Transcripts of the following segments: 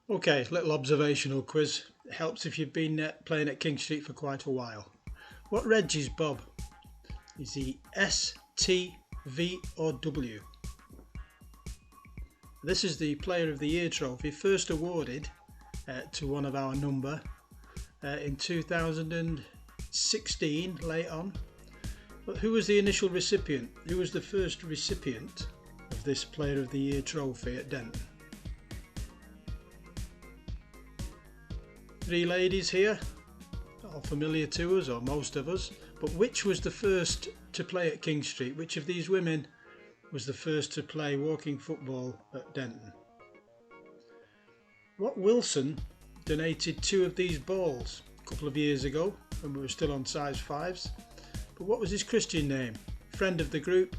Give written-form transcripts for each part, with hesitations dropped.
Okay, little observational quiz. It helps if you've been playing at King Street for quite a while. What reg is Bob? Is he S, T, V or W? This is the Player of the Year trophy, first awarded to one of our number in 2016, late on. But who was the initial recipient? Who was the first recipient of this Player of the Year trophy at Denton? Three ladies here, all familiar to us, or most of us, but which was the first to play at King Street? Which of these women was the first to play walking football at Denton? What Wilson donated 2 of these balls a couple of years ago when we were still on size 5s, but what was his Christian name? Friend of the group.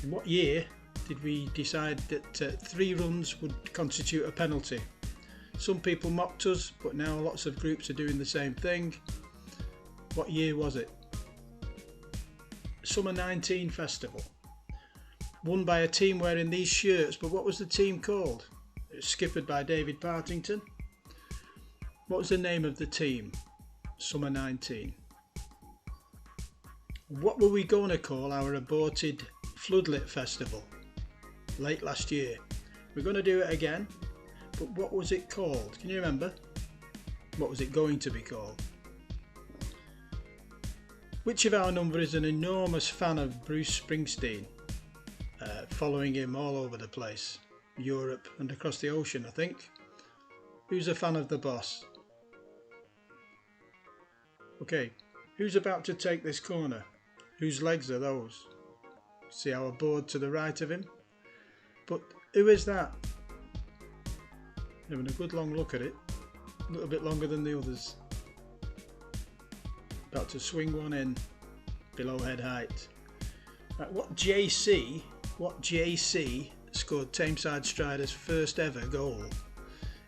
In what year did we decide that 3 runs would constitute a penalty? Some people mocked us, but now lots of groups are doing the same thing. What year was it? Summer 19 Festival. Won by a team wearing these shirts, but what was the team called? It was skippered by David Partington. What was the name of the team? Summer 19. What were we going to call our aborted Floodlit Festival late last year? We're going to do it again. But what was it called? Can you remember? What was it going to be called? Which of our number is an enormous fan of Bruce Springsteen? Following him all over the place. Europe and across the ocean, I think. Who's a fan of the boss? Okay, who's about to take this corner? Whose legs are those? See our board to the right of him? But who is that? Having a good long look at it, a little bit longer than the others. About to swing one in below head height. Right, what JC scored Tameside Strider's first ever goal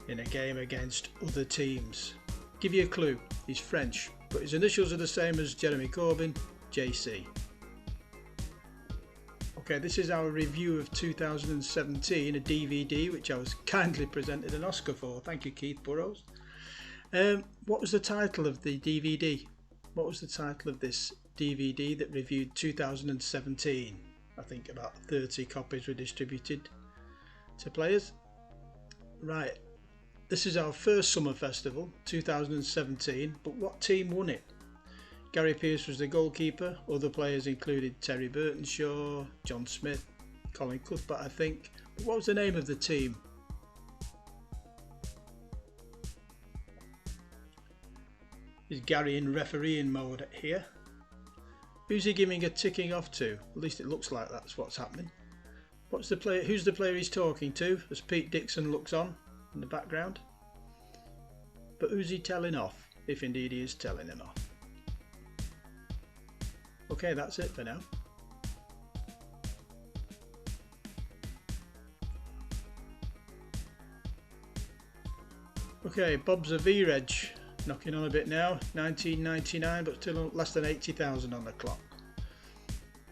in a game against other teams? Give you a clue, he's French, but his initials are the same as Jeremy Corbyn, JC. Okay, this is our review of 2017, a DVD which I was kindly presented an Oscar for. Thank you, Keith Burrows. What was the title of the DVD? What was the title of this DVD that reviewed 2017? I think about 30 copies were distributed to players. Right, this is our first summer festival, 2017, but what team won it? Gary Pearce was the goalkeeper. Other players included Terry Burtonshaw, John Smith, Colin Cuthbert, I think. But what was the name of the team? Is Gary in refereeing mode here? Who's he giving a ticking off to? At least it looks like that's what's happening. What's the player? Who's the player he's talking to? As Pete Dixon looks on in the background. But who's he telling off? If indeed he is telling him off. Okay, that's it for now. Okay, Bob's a V-Reg, knocking on a bit now, 1999, but still less than 80,000 on the clock.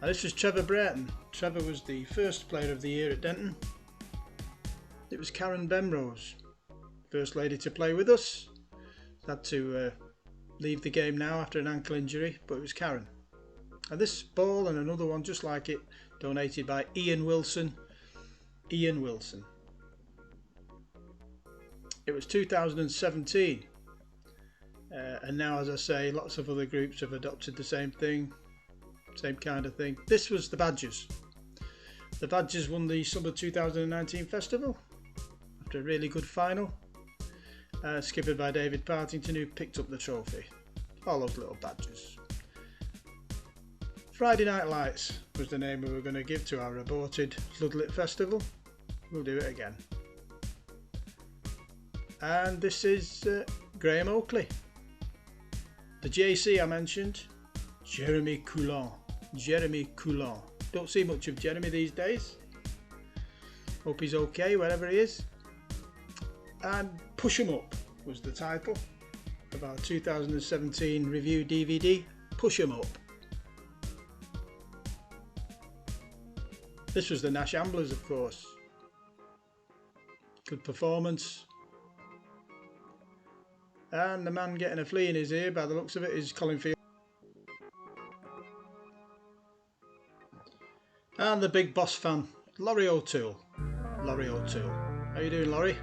And this was Trevor Brereton. Trevor was the first Player of the Year at Denton. It was Karen Bemrose, first lady to play with us. Had to leave the game now after an ankle injury, but it was Karen. And this ball and another one just like it, donated by Ian Wilson. Ian Wilson. It was 2017. And now, as I say, lots of other groups have adopted the same thing. Same kind of thing. This was the Badgers. The Badgers won the Summer 2019 Festival after a really good final. Skippered by David Partington, who picked up the trophy. All those little Badgers. Friday Night Lights was the name we were going to give to our aborted Floodlit Festival. We'll do it again. And this is Graham Oakley. The JC I mentioned, Jeremy Coulon. Jeremy Coulon. Don't see much of Jeremy these days. Hope he's okay wherever he is. And Push 'em Up was the title of our 2017 review DVD. Push 'em Up. This was the Nash Amblers, of course. Good performance. And the man getting a flea in his ear, by the looks of it, is Colin Field. And the big boss fan, Laurie O'Toole. Laurie O'Toole. How you doing, Laurie?